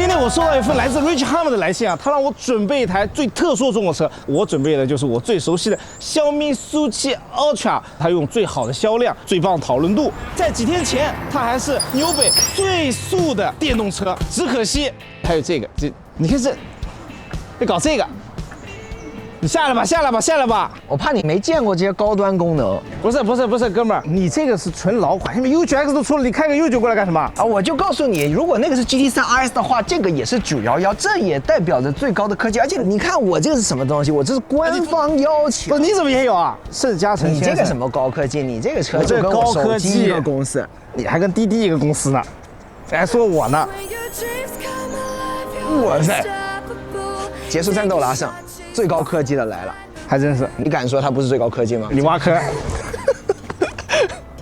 今天我收到一份来自 Hammond 的来信啊，他让我准备一台最特殊的中国车。我准备的就是我最熟悉的Xiaomi SU7 Ultra， 它用最好的销量、最棒的讨论度。在几天前，它还是纽北最速的电动车。只可惜还有这个，你看这，得搞这个。 你下来吧，下来吧，下来吧！我怕你没见过这些高端功能。不是，哥们儿，你这个是纯老款，现在 U9X 都出了，你开个 U9 过来干什么？啊，我就告诉你，如果那个是 GT3 RS 的话，这个也是911，这也代表着最高的科技。而且你看我这个是什么东西？我这是官方要求。不，你怎么也有啊？盛嘉诚，你这个什么高科技？你这个车就跟我手机一个公司，你还跟滴滴一个公司呢，还说我呢？哇塞！结束战斗了，阿胜，最高科技的来了。 还真是，你敢说它不是最高科技吗？你挖坑，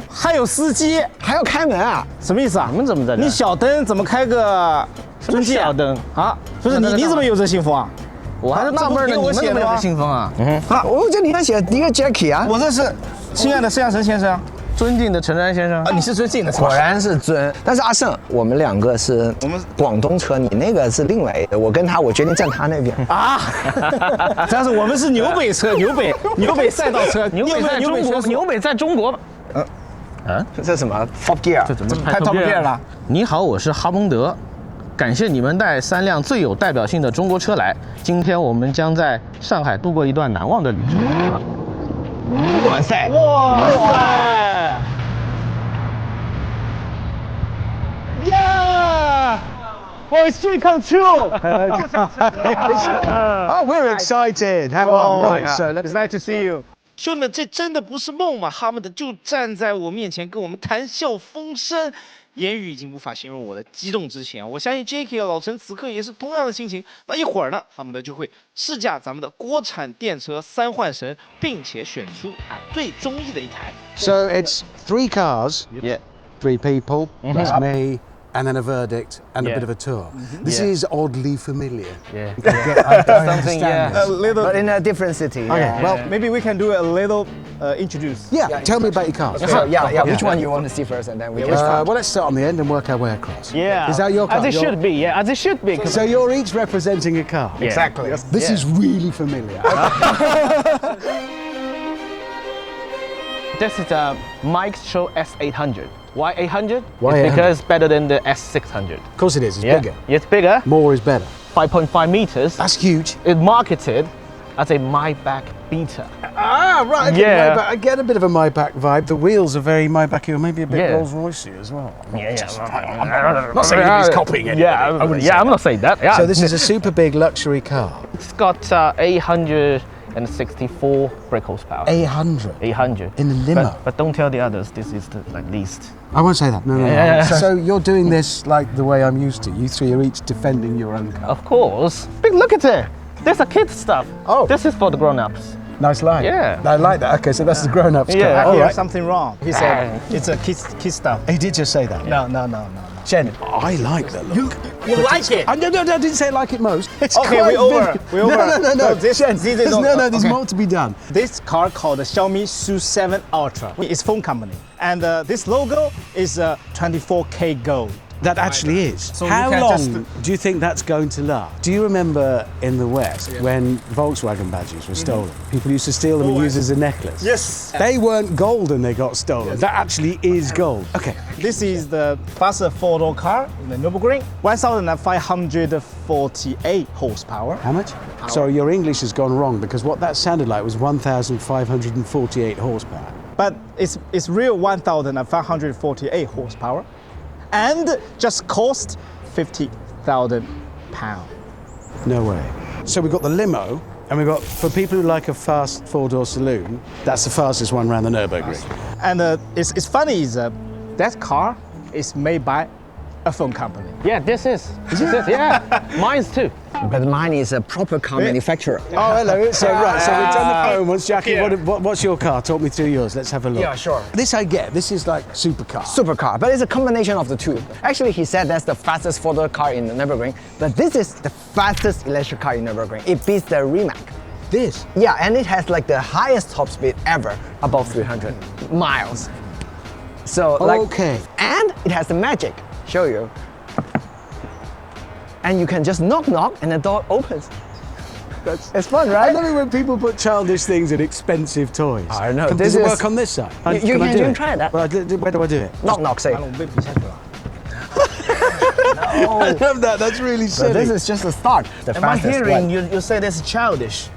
还有司机，还要开门啊？什么意思啊？你们怎么在这？你小灯怎么开个什么小灯啊？不是你怎么有这信封啊？我还是纳闷呢，你们怎么有这信封啊？啊，我这里面写第一个 Jackie 啊，我这是亲爱的盛嘉诚先生。 尊敬的陈山先生啊，你是尊敬的，果然是尊。但是阿胜，我们两个是广东车，你那个是另外一个。我跟他，我决定站他那边啊。但是我们是纽北车，纽北赛道车，纽北在中国，纽北在中国。这什么 Top Gear？ 这怎么太 Top Gear 了？你好，我是哈蒙德，感谢你们带3辆最有代表性的中国车来。今天我们将在上海度过一段难忘的旅程。 哇塞！哇塞 ！Yeah! Oh, it's dream come true! Oh, we're excited. How are you? So It's nice to see you. 兄弟们，这真的不是梦吗？哈们的就站在我面前，跟我们谈笑风生。 言语已经无法形容我的激动之情啊！我相信 J.K. 老陈此刻也是同样的心情。那一会儿呢，他们就会试驾咱们的国产电车3换神，并且选出最中意的一台。So it's 3 cars, Yeah. 3 people, that's me, and then a verdict and a bit of a tour. This is oddly familiar. Yeah. Something, A little, But in a different city. Okay, well, maybe we can do a little introduce. yeah, tell me about your cars. So, yeah. Which one you want to see first, and then we can Well, let's start on the end and work our way across. Yeah. Is that your car? As it should be. Yeah. As it should be. So you're each representing a car. Yeah. Exactly. This is really familiar. This is a Micro S800. Why 800? Why It's 800? because it's better than the S600. Of course it is. It's Yeah. bigger. It's bigger. More is better. 5.5 meters. That's huge. It's marketed as a Maybach Beta. Ah, right. Okay, Yeah. Maybach. I get a bit of a Maybach vibe. The wheels are very Maybachy, or maybe a bit Yeah. Rolls Roycey as well. I'm not saying he's copying it. Yeah, I wouldn't say I'm not saying that. Yeah. So this is a super big luxury car. It's got 864 brake horsepower. 800 800. in the limo. But don't tell the others. This is the least. I won't say that. No. Yeah. So you're doing this like the way I'm used to. You three are each defending your own car. Of course. Big look at it. There's a kid stuff. Oh. This is for the grown-ups. Nice line. Yeah. I like that. Okay, so that's the grown-ups Yeah. car. All right. Something wrong. He said it's a kids stuff. He did just say that. No. Jen, I like the look. You like it? No, I didn't say I like it most. It's Okay, quite we over. vivid. We over. No. This Jen, is there's okay. more to be done. This car called the Xiaomi SU7 Ultra. It's phone company, and this logo is 24K gold. That actually is. So How you can long just- do you think that's going to last? Do you remember in the West when Volkswagen badges were stolen? People used to steal them and use as a necklace. Yes. They weren't gold and they got stolen. That actually is gold. Okay. This is the fastest four-door car in the Nürburgring. 1,548 horsepower. How much? Sorry, your English has gone wrong because what that sounded like was 1,548 horsepower. But it's real 1,548 horsepower, and just cost £50,000. No way. So we've got the limo, and we've got, for people who like a fast four-door saloon, that's the fastest one around the Nürburgring. And it's funny is that car is made by a phone company. Yeah, this is. Yeah. Mine's too. But mine is a proper car manufacturer. Oh, hello. So, right, so we've done the phone once. Jackie, what's your car? Talk me through yours. Let's have a look. Yeah, sure. This I get. This is like supercar. Supercar, but it's a combination of the two. Actually, he said that's the fastest four-door car in the Nürburgring, but this is the fastest electric car in Nürburgring. It beats the Rimac. This? Yeah, and it has like the highest top speed ever, above 300 miles. So like, Okay. and it has the magic. Show you. and you can just knock, and the door opens. It's fun, right? I love it when people put childish things in expensive toys. I know. Does it work on this side? You Can I do can it? try that. Well, where do I do it? Knock, say. 完了，我们被比下去了。 I love that. That's really So silly. this is just the start. The Am I fastest hearing one. you say this childish?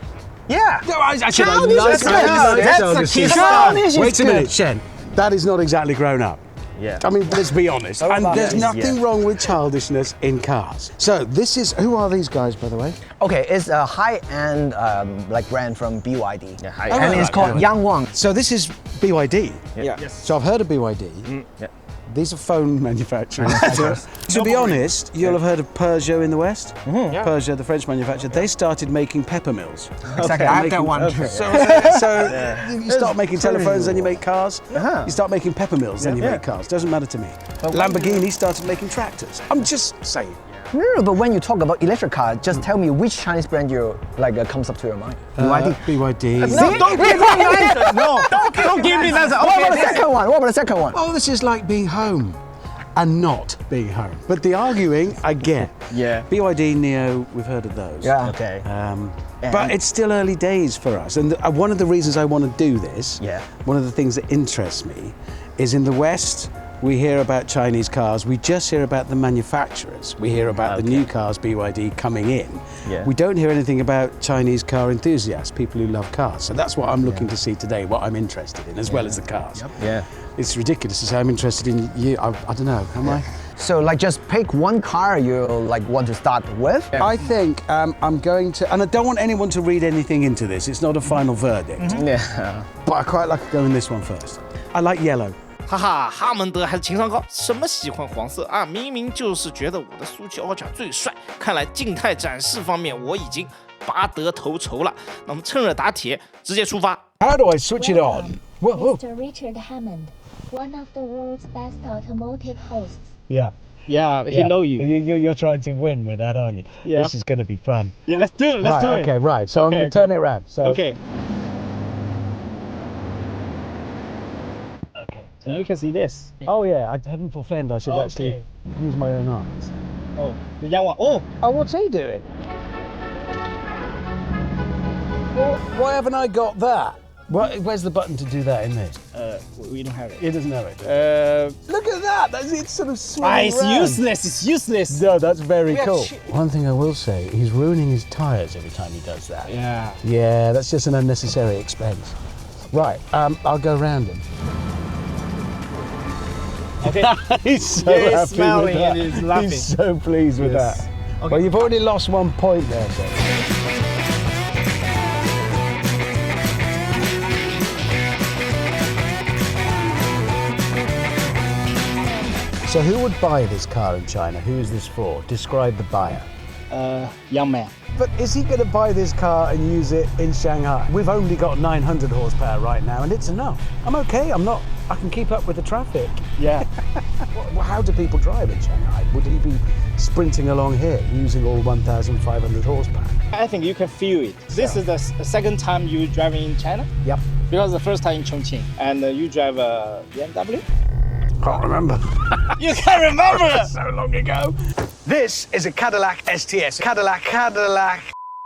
Yeah. No, I should have Childish nice is good. That's a kid childish is Wait a good. minute, Shen. That is not exactly grown up. Yeah. I mean, let's be honest. And there's nothing yeah. wrong with childishness in cars. So this is, who are these guys, by the way? Okay, it's a high-end like brand from BYD. Yeah, high- and it's called Yangwang. So this is BYD. Yeah. So I've heard of BYD. Yeah. These are phone manufacturers. To be honest, you'll have heard of Peugeot in the West. Peugeot, the French manufacturer, they started making pepper mills. Exactly, I have that one. So you start making telephones, then you make cars. You start making pepper mills, then you make cars. Doesn't matter to me. Lamborghini started making tractors. I'm just saying. No, but when you talk about electric car, just tell me which Chinese brand you like comes up to your mind. BYD. BYD. No, don't give me the answer. No, don't give me the answer. What about the Okay, second one? What about the second one? Oh, this is like being home and not being home. But the arguing, I get. Yeah. BYD, Neo, we've heard of those. Yeah. Okay. But it's still early days for us. And one of the reasons I want to do this, Yeah. one of the things that interests me, is in the West, we hear about Chinese cars. We just hear about the manufacturers. We hear about the new cars, BYD, coming in. Yeah. We don't hear anything about Chinese car enthusiasts, people who love cars. So that's what I'm looking to see today, what I'm interested in, as well as the cars. Yeah. It's ridiculous to say I'm interested in you. I don't know, am I? So like just pick one car you like want to start with. I think I'm going to, and I don't want anyone to read anything into this. It's not a final verdict. Yeah. But I quite like going this one first. I like yellow. 哈哈，哈蒙德还是情商高，什么喜欢黄色啊？明明就是觉得我的苏七 Ultra 最帅。看来静态展示方面我已经拔得头筹了。那我们趁热打铁，直接出发。 How do I switch it on? Whoa. Mr. Richard Hammond, one of the world's best automotive hosts. Yeah. Yeah, he know you. You're trying to win with that, aren't you? Yeah. This is going to be fun. Yeah, let's do it. Let's do it. Okay, right. So I'm Okay. going to turn it around. So, Okay. So you can see this. Oh yeah, I haven't fulfilled. I should actually use my own arms. Oh, the Yangwang. Oh, What's he doing? Why haven't I got that? Where's the button to do that in this? we don't have it. He doesn't know it. Look at that! It's sort of swinging It's round. useless. It's useless. No, that's very cool. One thing I will say, he's ruining his tyres every time he does that. Yeah. Yeah, that's just an unnecessary expense. Right, I'll go round him. Okay. He's so Yeah, he's happy smiling with that. and he's laughing. He's so pleased with Yes. that. Okay. Well, you've already lost 1 point there, sir. So who would buy this car in China? Who is this for? Describe the buyer. Young man. But is he going to buy this car and use it in Shanghai? We've only got 900 horsepower right now, and it's enough. I'm okay. I can keep up with the traffic. Yeah. How do people drive in Shanghai? Would he be sprinting along here using all 1,500 horsepower? I think you can feel it. This is the second time you driving in China? Yep. Because the first time in Chongqing. And you drive a BMW? Can't remember. You can't remember! So long ago. This is a Cadillac STS. Cadillac.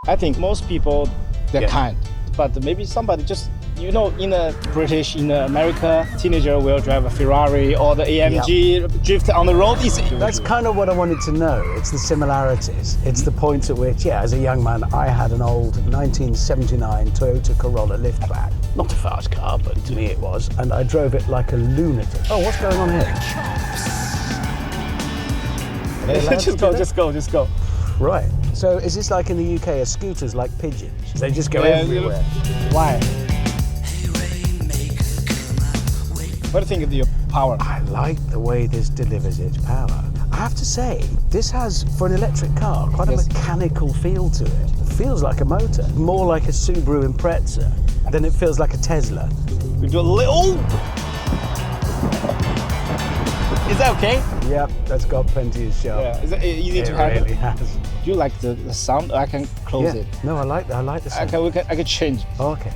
I think most people, they're kind. But maybe somebody just, in the British, in America, teenager will drive a Ferrari or the AMG, drift on the road. That's kind of what I wanted to know. It's the similarities. It's the points at which, as a young man, I had an old 1979 Toyota Corolla liftback. Not a fast car, but to me it was. And I drove it like a lunatic. Oh, what's going on here? Just go. Right. So is this like in the UK, are scooters like pigeons? They just go everywhere. Why? What do you think of your power? I like the way this delivers its power. I have to say, this has, for an electric car, quite a mechanical feel to it. It feels like a motor, more like a Subaru Impreza than it feels like a Tesla. We do a little. Is that okay? Yep, that's got plenty of show. Yeah. Is it easy to It handle? really has. Do you like the sound? I can close it. No, I like the I sound. can change. Oh, okay.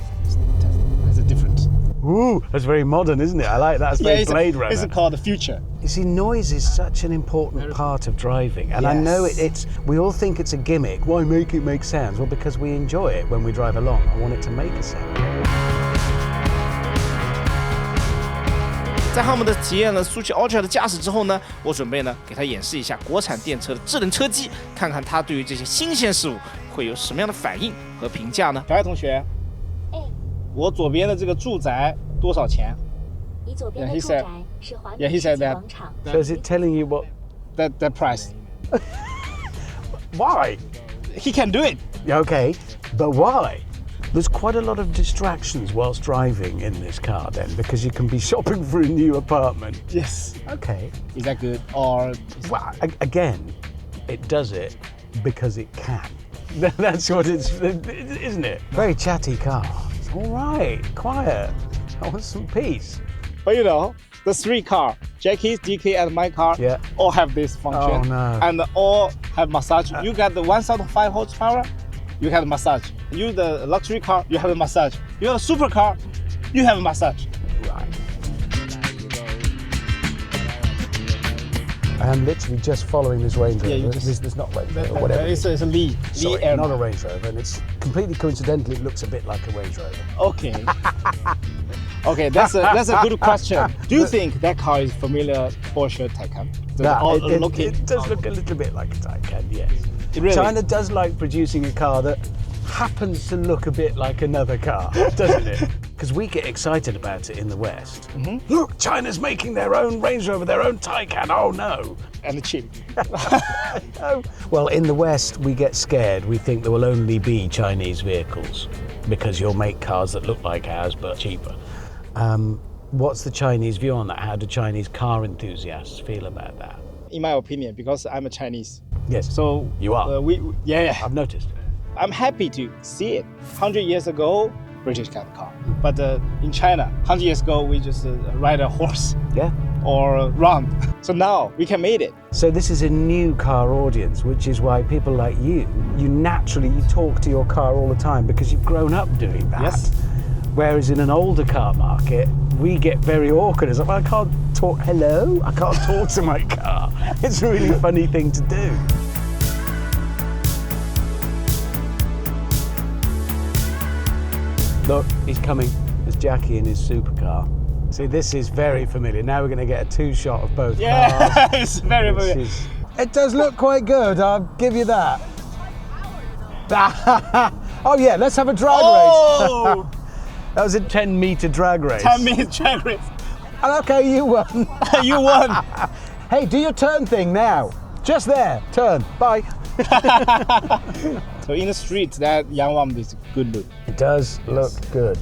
It's a different. Ooh, that's very modern, isn't it? I like that. It's very Blade Runner. It's called the future. You see, noise is such an important part of driving, and I know it's. We all think it's a gimmick. Why make it make sounds? Well, because we enjoy it when we drive along. I want it to make a sound. 在哈姆的体验了苏七 Ultra 的驾驶之后呢，我准备呢给他演示一下国产电车的智能车机，看看他对于这些新鲜事物会有什么样的反应和评价呢？小爱同学，我左边的这个住宅多少钱？你左边的住宅是华北世纪广场。So is it telling you what that price? Why? He can do it. Okay, but why? There's quite a lot of distractions whilst driving in this car then, because you can be shopping for a new apartment. Yes. Okay. Is that good or? Well, again, it does it because it can. That's what it's, isn't it? Very chatty car. All right, quiet. I want some peace. But you know, the three car, Jackie's, DK, and my car, all have this function. Oh no. And all have massage. You got the 1,500 horsepower, you have massage. You the luxury car, you have a massage. You have a super car, you have a massage. Right. I am literally just following this Range Rover. Yeah, This not Range Rover, whatever. It's a Lee. Sorry, Lee not a Range Rover, and it's completely coincidental. It looks a bit like a Range Rover. Okay. Okay, that's a good question. Do you think that car is familiar Porsche Taycan? It does look a little bit like a Taycan, yes. Really? China does like producing a car that happens to look a bit like another car, doesn't it? Because we get excited about it in the West. Look, China's making their own Range Rover, their own Taycan. Oh no! And cheap. Well, in the West, we get scared. We think there will only be Chinese vehicles because you'll make cars that look like ours but cheaper. What's the Chinese view on that? How do Chinese car enthusiasts feel about that? In my opinion, because I'm a Chinese. Yes. So you are. Yeah. I've noticed. I'm happy to see it. 100 years ago, British got the car. But in China, 100 years ago, we just ride a horse. Yeah. Or run. So now we can make it. So this is a new car audience, which is why people like you naturally talk to your car all the time because you've grown up doing that. Yes. Whereas in an older car market, we get very awkward. It's like, I can't talk, hello? I can't talk to my car. It's a really funny thing to do. Look, he's coming. There's Jackie in his supercar. See, this is very familiar. Now we're going to get a two-shot of both cars. Yeah, it's very familiar. It does look quite good, I'll give you that. Oh yeah, let's have a drag race. That was a 10-meter drag race. 10-meter drag race. And okay, you won. You won. Hey, do your turn thing now. Just there, turn, bye. So in the street, that Yangwang is good look. It does look good.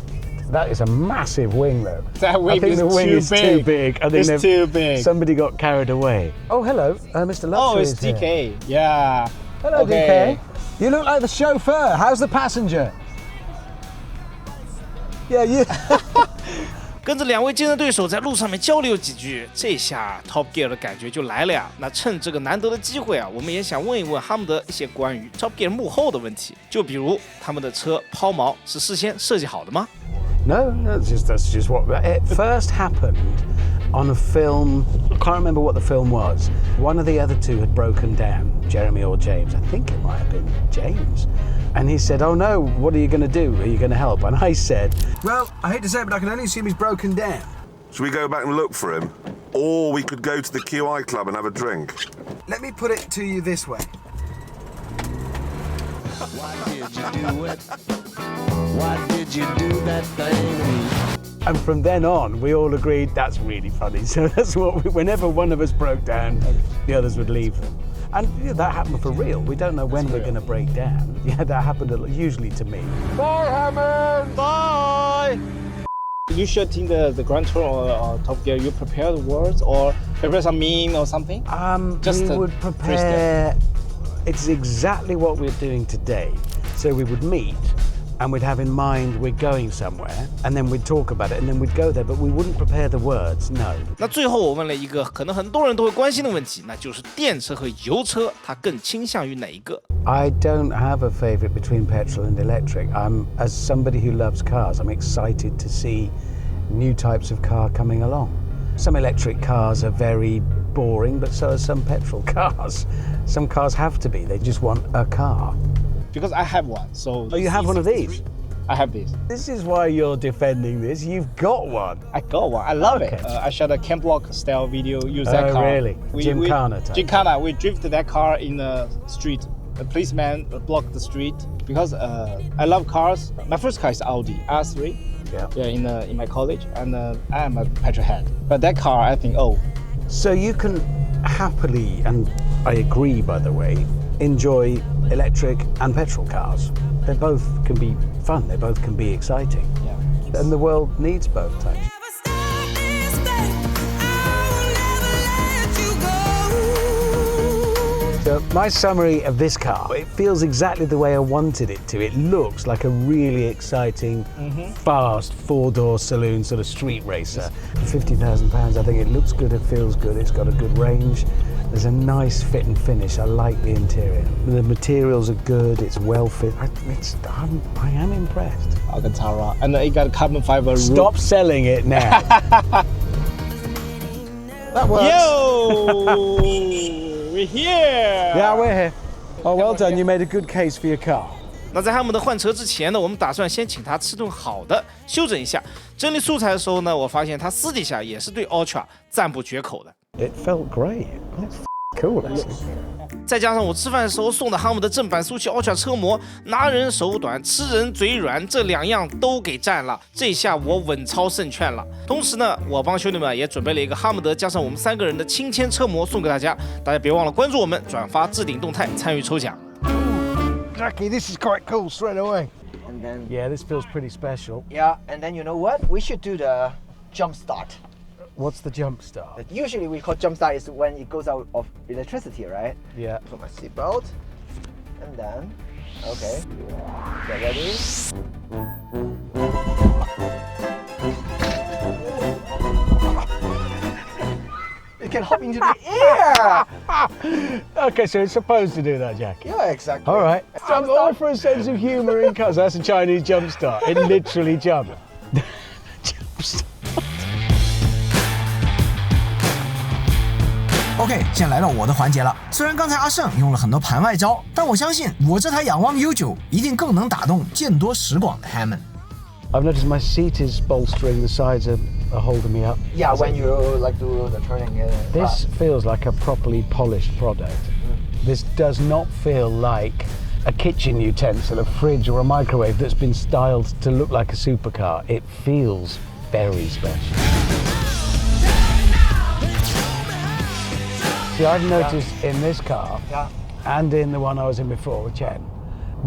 That is a massive wing though. That wing I think is the wing too is big. too big. I think it's too big. Somebody got carried away. Oh, hello, Mr. Luxury. Oh, it's is here. DK. Yeah. Hello, Okay. DK. You look like the chauffeur. How's the passenger? Yeah, you. 跟着两位竞争对手在路上面交流几句，这下 Top Gear 的感觉就来了呀。那趁这个难得的机会啊，我们也想问一问哈姆德一些关于 Top Gear 幕后的问题，就比如他们的车抛锚是事先设计好的吗？ No, that's just what it first happened on a film. I can't remember what the film was. One of the other two had broken down, Jeremy or James. I think it might have been James. And he said, oh no, what are you going to do? Are you going to help? And I said, well, I hate to say it, but I can only assume he's broken down. Should we go back and look for him? Or we could go to the QI club and have a drink. Let me put it to you this way. Why did you do it? Why did you do that thing to me? And from then on, we all agreed that's really funny. So that's what whenever one of us broke down, the others would leave them. And yeah, that happened for real. We don't know when we're going to break down. Yeah, that happened usually to me. Bye, Hammond! Bye! You shooting the Grand Tour or Top Gear, you prepare the words or prepare some meme or something? We would prepare. It's exactly what we're doing today. So we would meet and we'd have in mind we're going somewhere and then we'd talk about it and then we'd go there, but we wouldn't prepare the words, no. 那最后我问了一个可能很多人都会关心的问题，那就是电车和油车，它更倾向于哪一个？ I don't have a favorite between petrol and electric. As somebody who loves cars, I'm excited to see new types of car coming along. Some electric cars are very boring, but so are some petrol cars. Some cars have to be, they just want a car. Because I have one, so... Oh, you have one of these? I have this. This is why you're defending this. You've got one. I got one. I love Okay. it. I shot a camp block style video. Use that Oh, car. really? Gymkhana type. Gymkhana. We drifted that car in the street. The policeman blocked the street because I love cars. My first car is Audi R3. Yeah. In my college, and I am a petrol head. But that car, I think, oh. So you can happily, and I agree, by the way, enjoy electric and petrol cars. They both can be fun. They both can be exciting. Yeah. And the world needs both types. So my summary of this car, it feels exactly the way I wanted it to. It looks like a really exciting, fast, four-door saloon sort of street racer. For £50,000, I think it looks good, it feels good, it's got a good range. There's a nice fit and finish. I like the interior. The materials are good, it's well fit. I am impressed. Alcantara, and it got carbon fiber roof. Stop selling it now. That works. Yo, we're here. Yeah, we're here. Oh, well done. You made a good case for your car. 那在汉姆德换车之前呢，我们打算先请他吃顿好的，休整一下。整理素材的时候呢，我发现他私底下也是对 Ultra 赞不绝口的。It felt great. That's cool, actually. 再加上我吃饭的时候送的哈姆的正版苏七 Ultra 车模，拿人手短，吃人嘴软，这两样都给占了，这下我稳操胜券了。同时呢，我帮兄弟们也准备了一个哈姆德加上我们3个人的亲签车模送给大家，大家别忘了关注我们，转发置顶动态，参与抽奖。Jackie, this is quite cool straight away. And then, Yeah, this feels pretty special. Yeah, and then you know what? We should do the jump start. What's the jump start? Usually we call jump start is when it goes out of electricity, right? Yeah. Put my seatbelt, and then, okay, get ready. It can hop into the air! Okay, so it's supposed to do that, Jackie. Yeah, exactly. All right. I'm all for a sense of humour in cars. That's a Chinese jump start. It literally jumped. Jump start. OK， 现在来到我的环节了。虽然刚才阿胜用了很多盘外招，但我相信我这台仰望 U9 一定更能打动见多识广的 Hammond。 I've noticed my seat is bolstering. The sides are holding me up. Yeah, when you like do the turning. This feels like a properly polished product. This does not feel like a kitchen utensil, a fridge or a microwave that's been styled to look like a supercar. It feels very special. See, I've noticed in this car and in the one I was in before with Chen,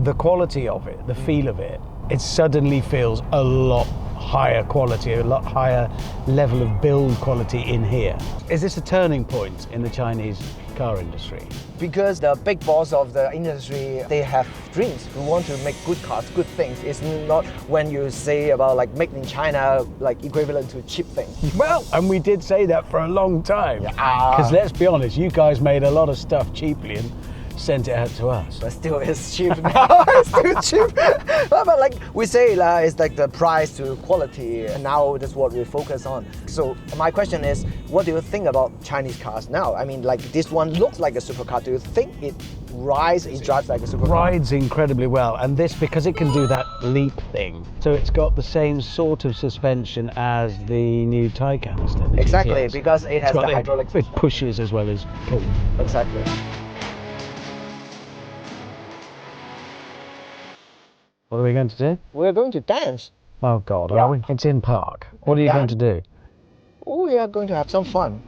the quality of it, the feel of it, it suddenly feels a lot higher quality, a lot higher level of build quality in here. Is this a turning point in the Chinese car industry? Because the big boss of the industry, they have dreams. We want to make good cars, good things. It's not when you say about like made in China, like equivalent to cheap things. Well, and we did say that for a long time. Because let's be honest, you guys made a lot of stuff cheaply and sent it out to us. But still, it's cheap now. It's still cheap. But like we say, it's like the price to quality, and now that's what we focus on. So my question is, what do you think about Chinese cars now? I mean, like this one looks like a supercar. Do you think it drives like a supercar? Rides incredibly well, and this because it can do that leap thing. So it's got the same sort of suspension as the new Taycan. Exactly, Yes. because it has It's got the hydraulic. It pushes as well as pulls. Exactly. What are we going to do? We're going to dance. Oh God, are we? It's in park. What are you going to do? We are going to have some fun.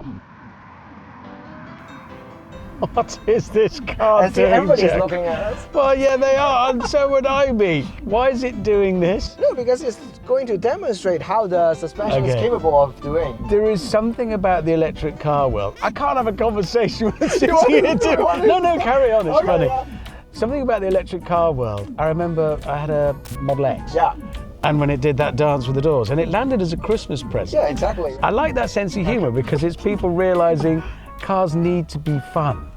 What is this car And see, doing, everybody's Jack? looking at us. Well, yeah, they are, and so would I be. Why is it doing this? No, because it's going to demonstrate how the suspension is Okay. capable of doing. There is something about the electric car world. I can't have a conversation with sitting here too. No, carry on, it's funny. Yeah. Something about the electric car world. I remember I had a Model X. Yeah. And when it did that dance with the doors, and it landed as a Christmas present. Yeah, exactly. I like that sense of humour because it's people realising cars need to be fun.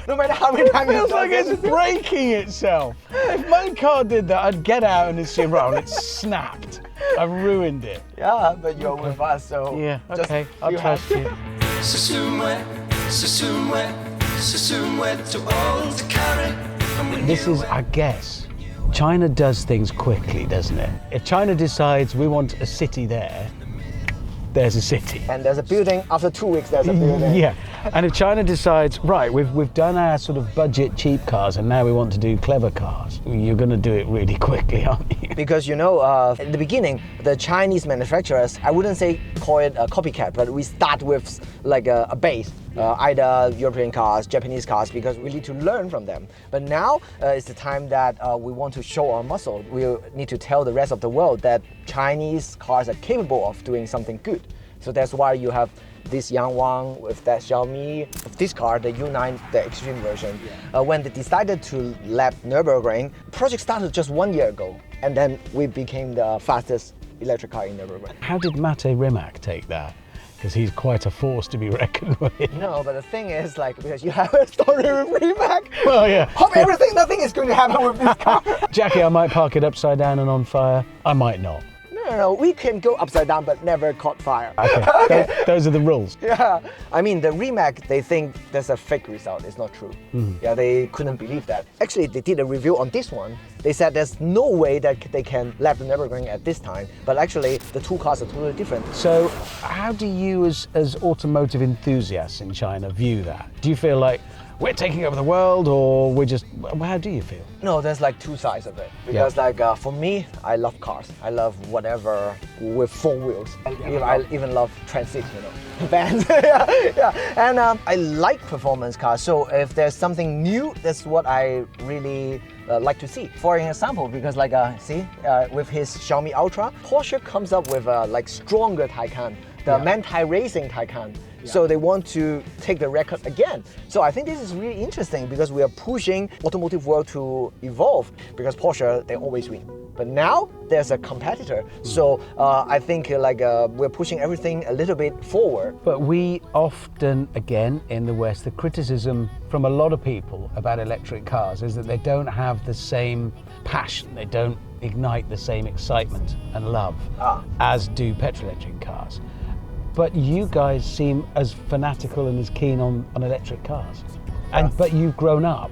No matter how many times It feels like it's breaking itself. If my car did that, I'd get out and it's roll. It's snapped. I've ruined it. Yeah, but you're with us, so Yeah, just okay, I'll you trust have- you. This is, I guess, China does things quickly, doesn't it? If China decides we want a city there, there's a city. And there's a building. After 2 weeks, there's a building. Yeah, and if China decides, right, we've done our sort of budget cheap cars and now we want to do clever cars, you're going to do it really quickly, aren't you? Because you know, in the beginning, the Chinese manufacturers, I wouldn't say call it a copycat, but we start with like a base. Either European cars, Japanese cars, because we need to learn from them. But now it's the time that we want to show our muscle. We need to tell the rest of the world that Chinese cars are capable of doing something good. So that's why you have this Yangwang with that Xiaomi, with this car, the U9, the extreme version. When they decided to lap Nürburgring, project started just 1 year ago, and then we became the fastest electric car in Nürburgring. How did Mate Rimac take that? Because he's quite a force to be reckoned with. No, but the thing is, like, because you have a story with Rimac. Well, yeah. Hope everything, nothing is going to happen with this car. Jackie, I might park it upside down and on fire. I might not. No, we can go upside down, but never caught fire. Okay, those are the rules. Yeah, I mean, the Rimac, they think there's a fake result. It's not true. Yeah, they couldn't believe that. Actually, they did a review on this one. They said there's no way that they can lap the Nürburgring at this time. But actually, the two cars are totally different. So, how do you, as automotive enthusiasts in China, view that? Do you feel like we're taking over the world, or we're just? How do you feel? No, there's like two sides of it. Because like for me, I love cars. I love whatever with four wheels. I even love transit, you know, vans. yeah. And I like performance cars. So if there's something new, that's what I really like to see. For example, because like see, with his Xiaomi Ultra, Porsche comes up with a like stronger Taycan, the Manthai Racing Taycan. So they want to take the record again. So I think this is really interesting because we are pushing automotive world to evolve, because Porsche, they always win. But now there's a competitor. So I think like we're pushing everything a little bit forward. But we often, again, in the West, the criticism from a lot of people about electric cars is that they don't have the same passion. They don't ignite the same excitement and love as do petrol engine cars. But you guys seem as fanatical and as keen on electric cars. But you've grown up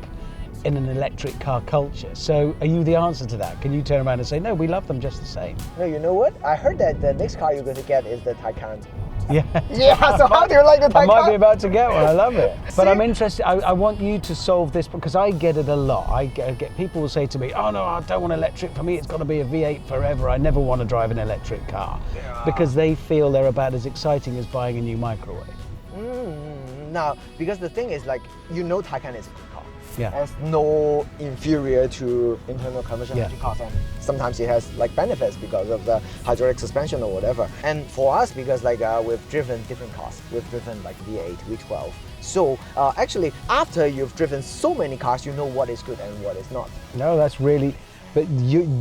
in an electric car culture. So are you the answer to that? Can you turn around and say, no, we love them just the same? No, you know what? I heard that the next car you're going to get is the Taycan. Yeah. Yeah, so how do you like the Taycan? I might be about to get one, I love it. But I'm interested, I want you to solve this because I get it a lot. I get people will say to me, oh no, I don't want electric. For me, it's got to be a V8 forever. I never want to drive an electric car. Because they feel they're about as exciting as buying a new microwave. Now, because the thing is like, you know Taycan is a good car. Yeah. It's no inferior to internal combustion engine cars, and sometimes it has like benefits because of the hydraulic suspension or whatever. And for us, because like we've driven different cars, we've driven like V8, V12. So actually, after you've driven so many cars, you know what is good and what is not. No, that's really, but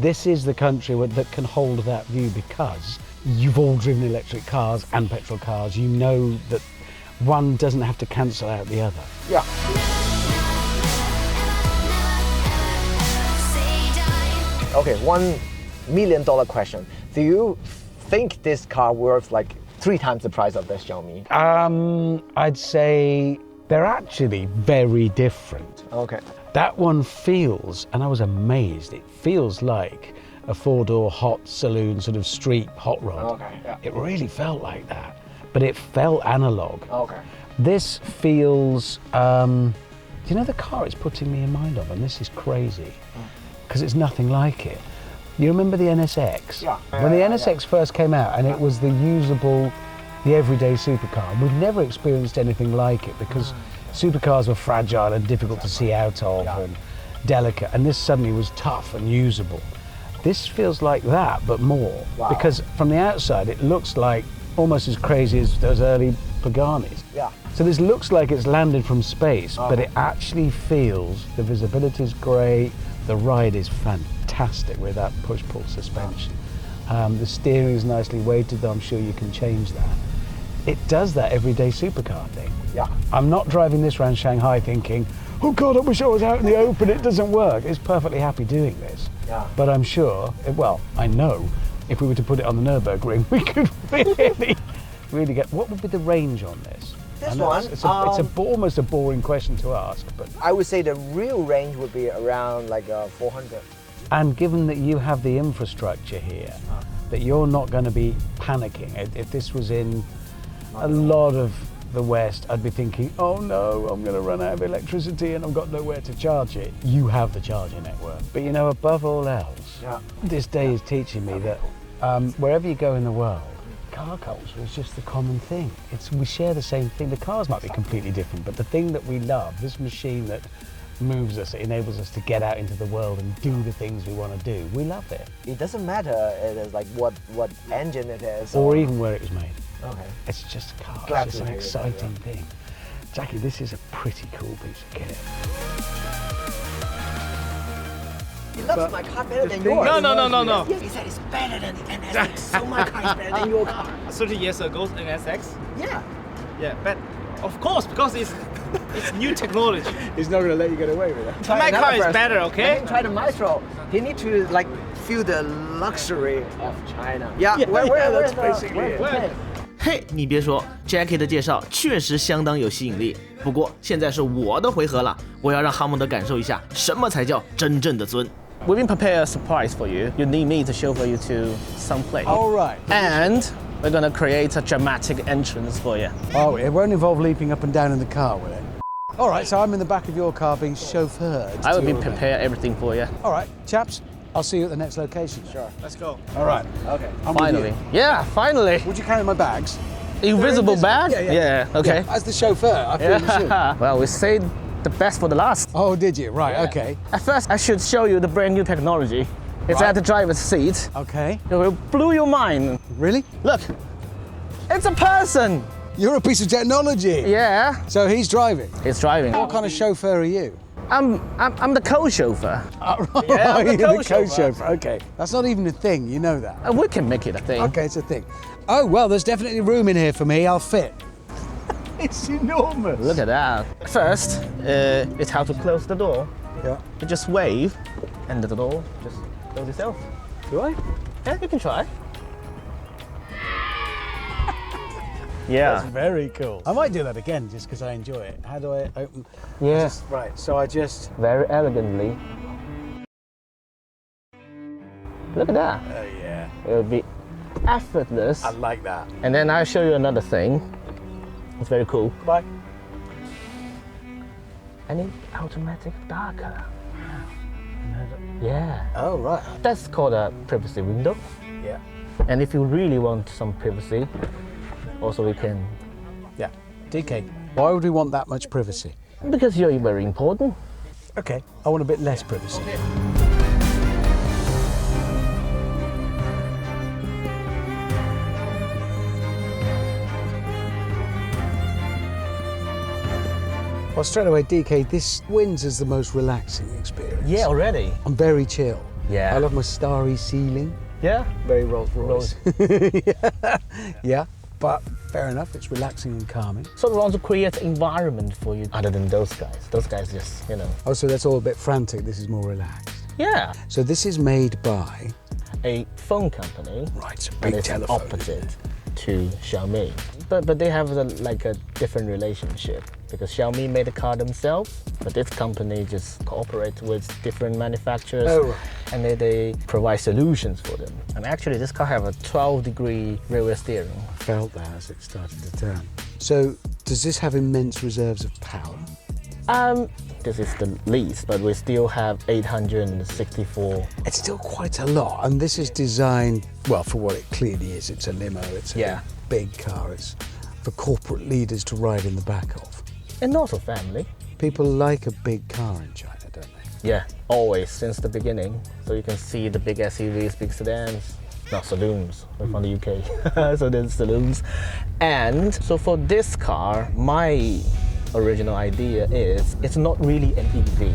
this is the country that can hold that view because you've all driven electric cars and petrol cars. You know that one doesn't have to cancel out the other. Yeah. Okay, $1 million question. Do you think this car worth like 3 times the price of the Xiaomi? I'd say they're actually very different. Okay. That one feels, and I was amazed, it feels like a 4-door hot saloon sort of street hot rod. Okay, yeah. It really felt like that, but it felt analog. Okay. This feels, do you know the car it's putting me in mind of? And this is crazy, because it's nothing like it. You remember the NSX? Yeah. When the NSX first came out, and it was the usable, the everyday supercar, we've never experienced anything like it, because supercars were fragile and difficult to see out of and delicate, and this suddenly was tough and usable. This feels like that, but more, because from the outside it looks like almost as crazy as those early Paganis. Yeah. So this looks like it's landed from space, but it actually feels, the visibility is great, the ride is fantastic with that push-pull suspension. The steering is nicely weighted, though I'm sure you can change that. It does that everyday supercar thing. Yeah. I'm not driving this around Shanghai thinking, oh God, I wish I was out in the open, it doesn't work. It's perfectly happy doing this. Yeah. But I'm sure, well, I know if we were to put it on the Nürburgring, we could really get. What would be the range on this? This I know one, it's almost a boring question to ask, but. I would say the real range would be around like 400. And given that you have the infrastructure here, that you're not going to be panicking. If this was in a lot of the West, I'd be thinking, oh no, I'm going to run out of electricity and I've got nowhere to charge it. You have the charging network. But you know, above all else, this day is teaching me that wherever you go in the world, car culture is just the common thing. We share the same thing. The cars might be completely different, but the thing that we love, this machine that moves us, it enables us to get out into the world and do the things we want to do. We love it. It doesn't matter it is like what engine it is. Or even where it was made. Okay. It's just a car. Glad It's just to an hear that, exciting thing. Jackie, this is a pretty cool piece of kit. He loves my car better than yours. No. He said it's better than the NSX, so my car is better than your car. 30 years ago, NSX. Yeah. Yeah, but of course, because it's new technology. He's not going to let you get away with it. My car is better, Let okay? him try the Maestro. He need to like feel the luxury of China. Yeah. Where's the? 嘿，你别说 ，Jackie 的介绍确实相当有吸引力。不过现在是我的回合了，我要让哈蒙德感受一下什么才叫真正的尊。We've been prepared a surprise for you. You need me to chauffeur you to some place. All right. And we're gonna create a dramatic entrance for you. Oh, it won't involve leaping up and down in the car, will it? All right, so I'm in the back of your car being chauffeured. I will to be your event. prepare everything for you. All right, chaps, I'll see you at the next location. Sure. Let's go. All right. Okay. I'm with Finally. you. Yeah, finally. Would you carry my bags? Invisible bag? Yeah. Okay. Yeah, as the chauffeur, I feel you should. Well, we saved the best for the last. Oh, did you? Right, okay. At first, I should show you the brand new technology. It's Right. at the driver's seat. Okay. It will blow your mind. Really? Look, it's a person. You're a piece of technology. Yeah, So he's driving. he's driving. What kind of chauffeur are you? I'm the co-chauffeur. Yeah, I'm the You're the co-chauffeur. co-chauffeur. Okay. That's not even a thing, you know that. We can make it a thing. Okay, it's a thing. Oh, well, there's definitely room in here for me. I'll fit. It's enormous. Look at that. First, it's how to close the door. Yeah. You just wave, and the door just close itself. Do I? Yeah, you can try. Yeah. That's very cool. I might do that again just because I enjoy it. How do I open? Yeah. Right, so I just... Very elegantly. Look at that. Oh, yeah. It'll be effortless. I like that. And then I'll show you another thing. It's very cool. Bye. Any automatic darker. Yeah. Oh, right. That's called a privacy window. Yeah. And if you really want some privacy, also we can, Yeah. DK, why would we want that much privacy? because you're very important. Okay, I want a bit less privacy. Well, straight away, DK, this wins as the most relaxing experience. Yeah, already. I'm very chill. Yeah. I love my starry ceiling. Yeah. Very Rolls Royce. Yeah, but fair enough, it's relaxing and calming. So we want to create an environment for you other than those guys. Those guys just, you know. Oh, so that's all a bit frantic. This is more relaxed. Yeah. So this is made by... A phone company. Right, it's a And big it's telephone. opposite to Xiaomi. But they have like a different relationship because Xiaomi made the car themselves, but this company just cooperates with different manufacturers. Oh, right. And they provide solutions for them. And actually this car have a 12-degree railway steering. Felt that as it started to turn. So does this have immense reserves of power? This is the least, but we still have 864. It's still quite a lot, and this is designed, well, for what it clearly is. It's a limo, it's a big car. It's for corporate leaders to ride in the back of. And also family. People like a big car in China, don't they? Yeah, always, since the beginning. So you can see the big SUVs, big sedans, not saloons, we're from the UK. So there's saloons. And so for this car, my original idea is it's not really an EV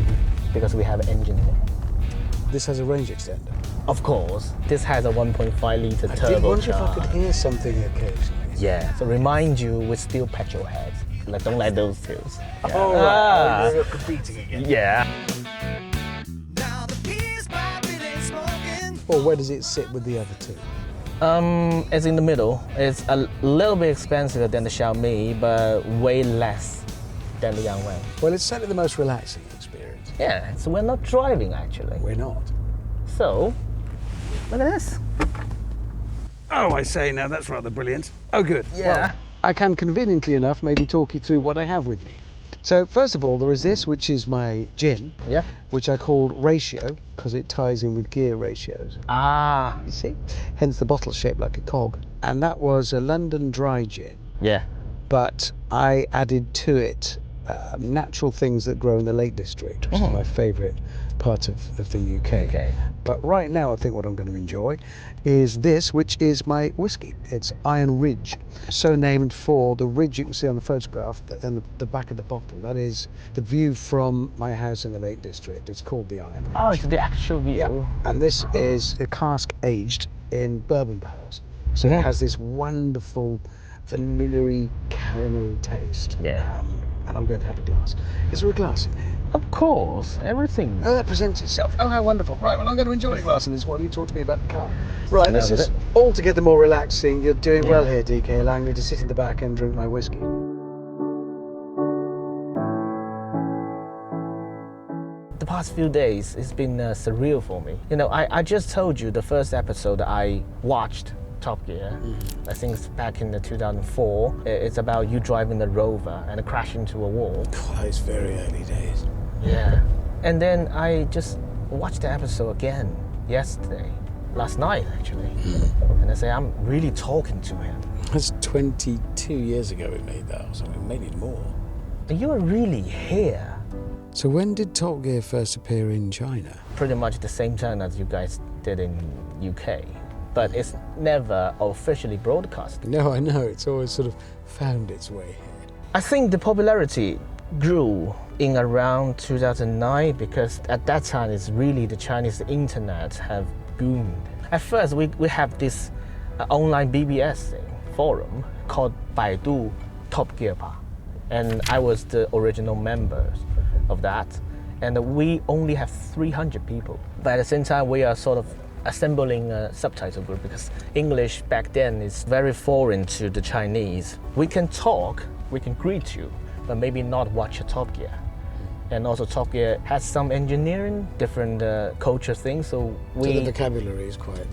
because we have an engine in it. This has a range extender. Of course, this has a 1.5 liter I did wonder if I could turbocharged. hear something occasionally. Yeah, so remind you, we're still petrol heads. Like, don't like those two. Yeah. Oh, right. You're competing again. Yeah. Well, where does it sit with the other two? It's in the middle. It's a little bit expensive than the Xiaomi, but way less than the Yangwang. Well, it's certainly the most relaxing experience. Yeah, so we're not driving actually. We're not. So, look at this. Oh, I say now, that's rather brilliant. Oh, good. Yeah. Well, I can conveniently enough maybe talk you through what I have with me. So first of all, there is this, which is my gin, Yeah. which I called ratio because it ties in with gear ratios. Ah. You see? Hence the bottle shaped like a cog. And that was a London dry gin, Yeah. but I added to it natural things that grow in the Lake District, which is my favourite part of the UK. Okay. But right now, I think what I'm going to enjoy is this, which is my whiskey. It's Iron Ridge, so named for the ridge you can see on the photograph and the back of the bottle. That is the view from my house in the Lake District. It's called the Iron Ridge. Oh, it's the actual view. Yeah. And this is a cask aged in bourbon barrels. So it has this wonderful vanilla-y caramel taste. Yeah. And I'm going to have a glass. Is there a glass in here? Of course, everything. Oh, that presents itself. Oh, how wonderful. Right, well, I'm going to enjoy a glass of this while you talk to me about the car. Right, this is altogether more relaxing. You're doing well here, DK, allowing me to sit in the back and drink my whiskey. The past few days, it's been surreal for me. You know, I just told you the first episode I watched Top Gear. I think it's back in the 2004. It's about you driving the Rover and crashing into a wall. God, those very early days. Yeah. And then I just watched the episode again yesterday, last night actually. And I say, I'm really talking to him. That's 22 years ago we made that, or something, maybe more. You are really here. So when did Top Gear first appear in China? Pretty much the same time as you guys did in UK. But it's never officially broadcast. No, I know, it's always sort of found its way here. I think the popularity grew in around 2009 because at that time it's really the Chinese internet have boomed. At first we have this online BBS thing, forum called Baidu Top Gear Pa. And I was the original member of that. And we only have 300 people. But at the same time we are sort of assembling a subtitle group because English back then is very foreign to the Chinese. We can talk, we can greet you, but maybe not watch a Top Gear. And also Top Gear has some engineering, different culture things, so the vocabulary is quite,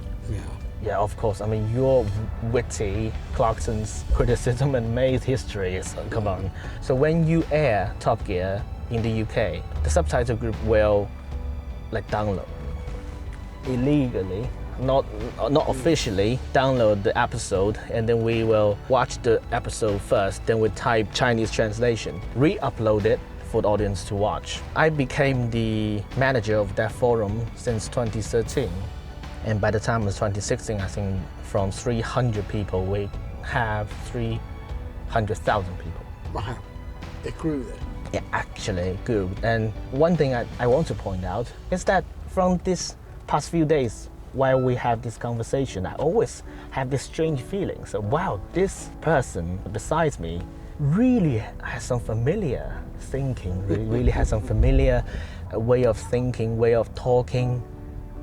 Yeah, of course. I mean, your witty Clarkson's criticism and May's history is, come on. So when you air Top Gear in the UK, the subtitle group will download illegally, not officially, download the episode, and then we will watch the episode first, then we type Chinese translation, re-upload it for the audience to watch. I became the manager of that forum since 2013, and by the time it was 2016, I think from 300 people, we have 300,000 people. Wow, it grew then. It actually grew. And one thing I want to point out is that from this past few days, while we have this conversation, I always have this strange feeling. So, wow, this person besides me really has some familiar thinking, really has some familiar way of thinking, way of talking.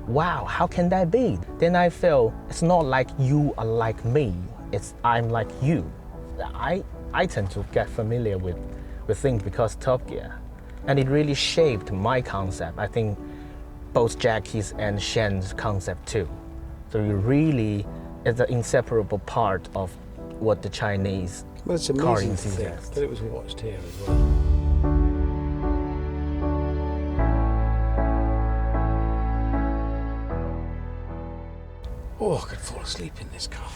Wow, how can that be? Then I feel it's not like you are like me, it's I'm like you. I tend to get familiar with things because Top Gear. And it really shaped my concept. I think both Jackie's and Sheng's concept too. So it really is an inseparable part of what the Chinese Well, it's car amazing to think enthusiasts. that it was watched here as well. Oh, I could fall asleep in this car.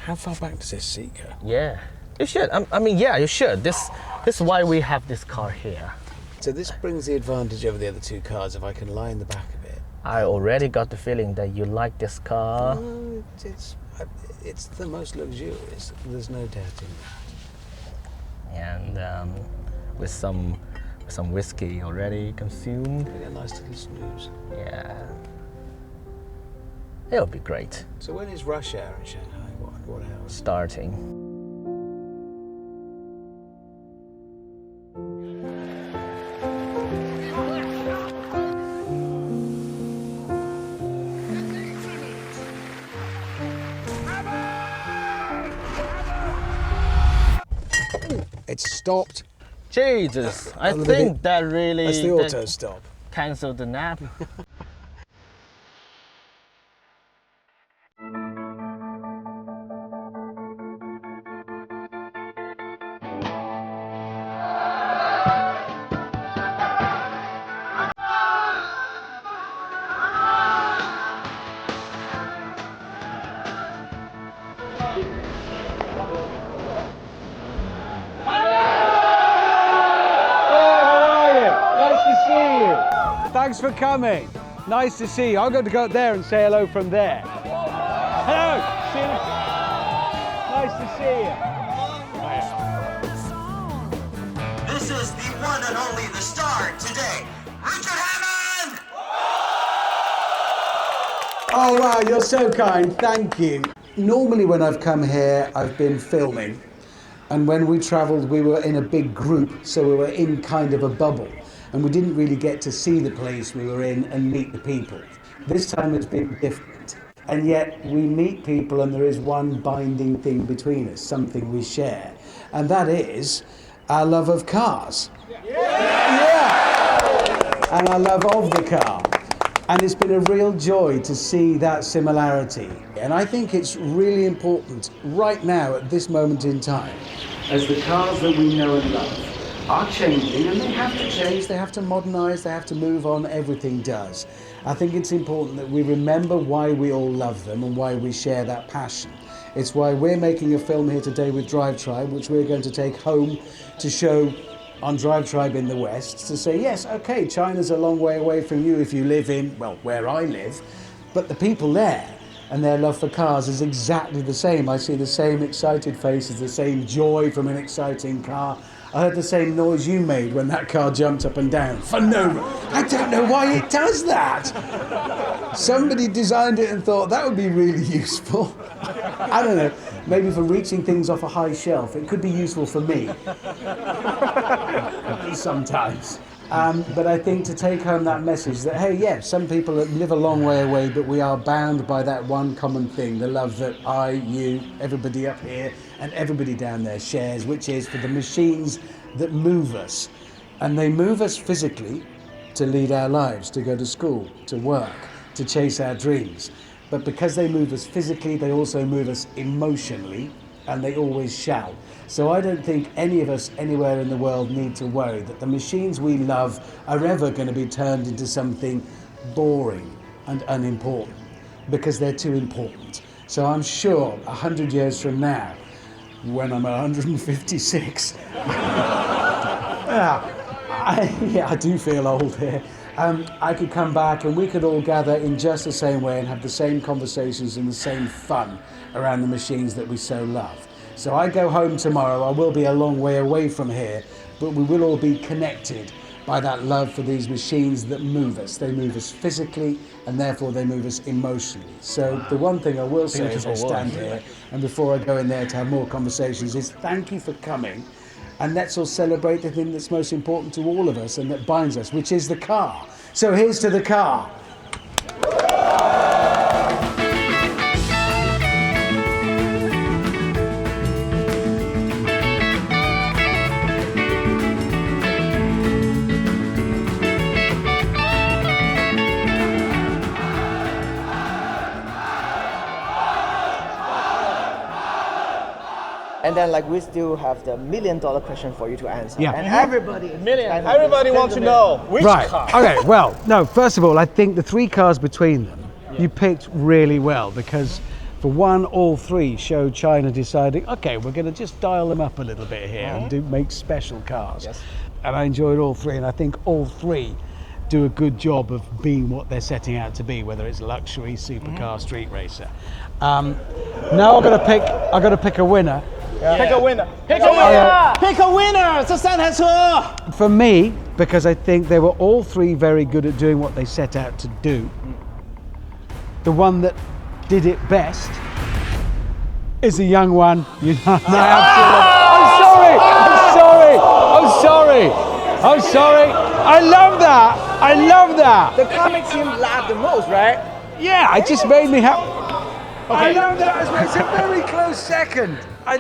How far back does this seat go? Yeah, you should. I mean, yeah, you should. This is why we have this car here. So this brings the advantage over the other two cars if I can lie in the back of it. I already got the feeling that you like this car. No, it's the most luxurious. There's no doubting that. And with some whiskey already consumed. A nice little snooze. Yeah, it'll be great. So when is rush hour in Shanghai? What hours? Starting. It's stopped. Jesus, I Look at think it. that really That's the auto stop. cancelled the nap. Thanks for coming. Nice to see you. I'm going to go up there and say hello from there. Hello. Nice to see you. This is the one and only the star today, Richard Hammond! Oh wow, you're so kind, thank you. Normally when I've come here, I've been filming. And when we travelled, we were in a big group, so we were in kind of a bubble. And we didn't really get to see the place we were in and meet the people. This time it's been different. And yet we meet people and there is one binding thing between us, something we share. And that is our love of cars. Yeah! And our love of the car. And it's been a real joy to see that similarity. And I think it's really important right now at this moment in time, as the cars that we know and love are changing, and they have to change, they have to modernise, they have to move on, everything does. I think it's important that we remember why we all love them and why we share that passion. It's why we're making a film here today with Drive Tribe, which we're going to take home to show on Drive Tribe in the West, to say, yes, okay, China's a long way away from you if you live in, well, where I live, but the people there and their love for cars is exactly the same. I see the same excited faces, the same joy from an exciting car. I heard the same noise you made when that car jumped up and down. For no reason. I don't know why it does that. Somebody designed it and thought that would be really useful. I don't know, maybe for reaching things off a high shelf. It could be useful for me. Sometimes. But I think to take home that message that, hey, yeah, some people live a long way away, but we are bound by that one common thing, the love that I, you, everybody up here, and everybody down there shares, which is for the machines that move us. And they move us physically to lead our lives, to go to school, to work, to chase our dreams. But because they move us physically, they also move us emotionally, and they always shall. So I don't think any of us anywhere in the world need to worry that the machines we love are ever going to be turned into something boring and unimportant, because they're too important. So I'm sure 100 years from now, when I'm 156, I do feel old here. I could come back and we could all gather in just the same way and have the same conversations and the same fun around the machines that we so love. So I go home tomorrow, I will be a long way away from here, but we will all be connected by that love for these machines that move us. They move us physically and therefore they move us emotionally. So the one thing I will say as I stand here and before I go in there to have more conversations is thank you for coming, and let's all celebrate the thing that's most important to all of us and that binds us, which is the car. So here's to the car. And then like we still have the $1 million question for you to answer. Yeah. And everybody wants to know which Right. car. Okay. Well, no. First of all, I think the three cars between them, you picked really well, because for one, all three show China deciding, okay, we're going to just dial them up a little bit here and make special cars. Yes. And I enjoyed all three, and I think all three do a good job of being what they're setting out to be, whether it's luxury, supercar, street racer. Now I've got to pick a winner. Pick a winner. Pick a winner. Pick a winner. 这三台车。 For me, because I think they were all three very good at doing what they set out to do. The one that did it best is the Yangwang U9. I'm sorry. I love that. the car makes him laugh the most, right? Yeah, it just made me happy. I love that. It's a very close second. I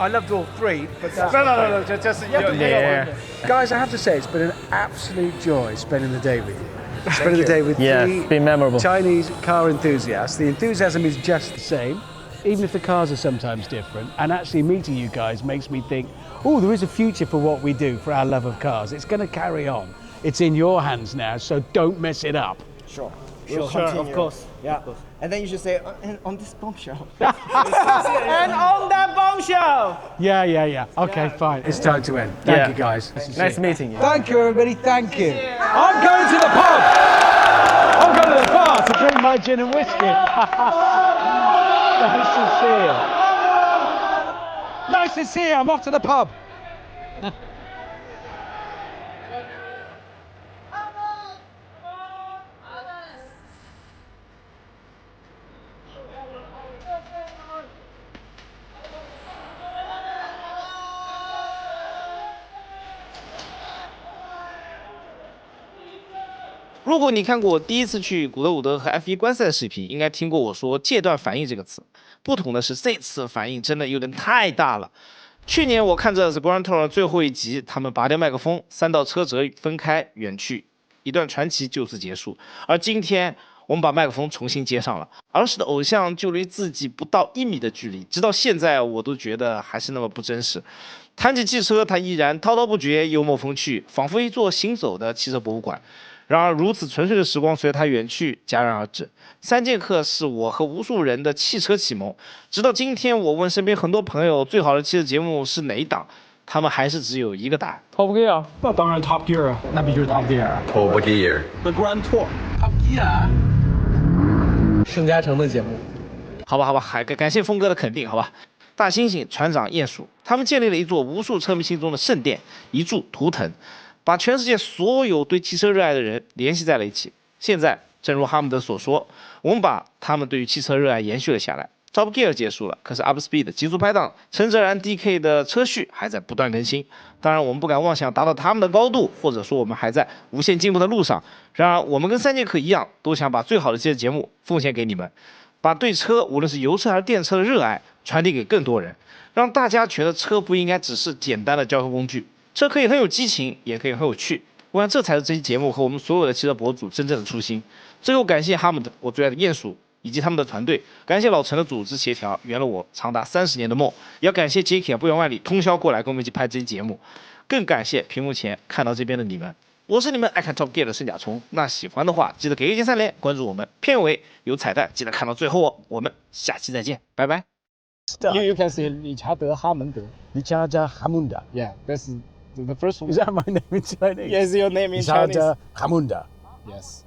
loved all three, but that's No, just Yeah. Guys, I have to say, it's been an absolute joy spending the day with you. Spending the day with Yeah, three it's been memorable. Chinese car enthusiasts. The enthusiasm is just the same, even if the cars are sometimes different. And actually meeting you guys makes me think, oh, there is a future for what we do, for our love of cars. It's going to carry on. It's in your hands now, so don't mess it up. Sure. Sure, of course. Yeah. And then you should say, and on this bombshell. And on that bombshell. Yeah. Okay, fine. It's time to end. Thank Yeah. you, guys. Nice meeting you. Thank you, everybody. Thank you. I'm going to the pub. I'm going to the bar to drink my gin and whiskey. Nice to see you. Nice to see you. I'm off to the pub. 如果你看过我第一次去古德伍德和 F1 观赛的视频，应该听过我说戒断反应这个词。不同的是，这次反应真的有点太大了。去年我看着 The Grand Tour 最后一集，他们拔掉麦克风，3道车辙分开远去，一段传奇就此结束。而今天我们把麦克风重新接上了，儿时的偶像就离自己不到1米的距离，直到现在我都觉得还是那么不真实。谈起汽车，他依然滔滔不绝，幽默风趣，仿佛一座行走的汽车博物馆。然而，如此纯粹的时光随着他远去戛然而止。3剑客是我和无数人的汽车启蒙，直到今天，我问身边很多朋友最好的汽车节目是哪一档，他们还是只有一个答案。Top Gear，那当然 Top Gear 啊，那必须是 Top Gear。Top Gear。The Grand Tour。Top Gear。盛嘉诚的节目。好吧，还感谢峰哥的肯定，好吧。大猩猩、船长、鼹鼠，他们建立了一座无数车迷心中的圣殿，一柱图腾。把全世界所有对汽车热爱的人联系在了一起。现在，正如哈姆德所说，我们把他们对于汽车热爱延续了下来。Top Gear 结束了，可是 Upspeed 极速拍档陈哲然 DK 的车序还在不断更新。当然，我们不敢妄想达到他们的高度，或者说我们还在无限进步的路上。然而，我们跟3剑客一样，都想把最好的汽车节目奉献给你们，把对车无论是油车还是电车的热爱传递给更多人，让大家觉得车不应该只是简单的交通工具。车可以很有激情，也可以很有趣。我想这才是这期节目和我们所有的汽车博主真正的初心。最后感谢哈姆德，我最爱的鼹鼠以及他们的团队，感谢老陈的组织协调，圆了我长达30年的梦。也要感谢 Jacky 不远万里通宵过来跟我们一起拍这期节目。更感谢屏幕前看到这边的你们。我是你们爱看 Top Gear 的盛甲虫。那喜欢的话记得给一键3连，关注我们。片尾有彩蛋，记得看到最后哦。我们下期再见，拜拜。You can say 理查德哈蒙德。理查德哈蒙德。 Yeah, that's the first one. Is that my name in Chinese? Yes, your name in Chinese. Lichada Hamunda. Yes.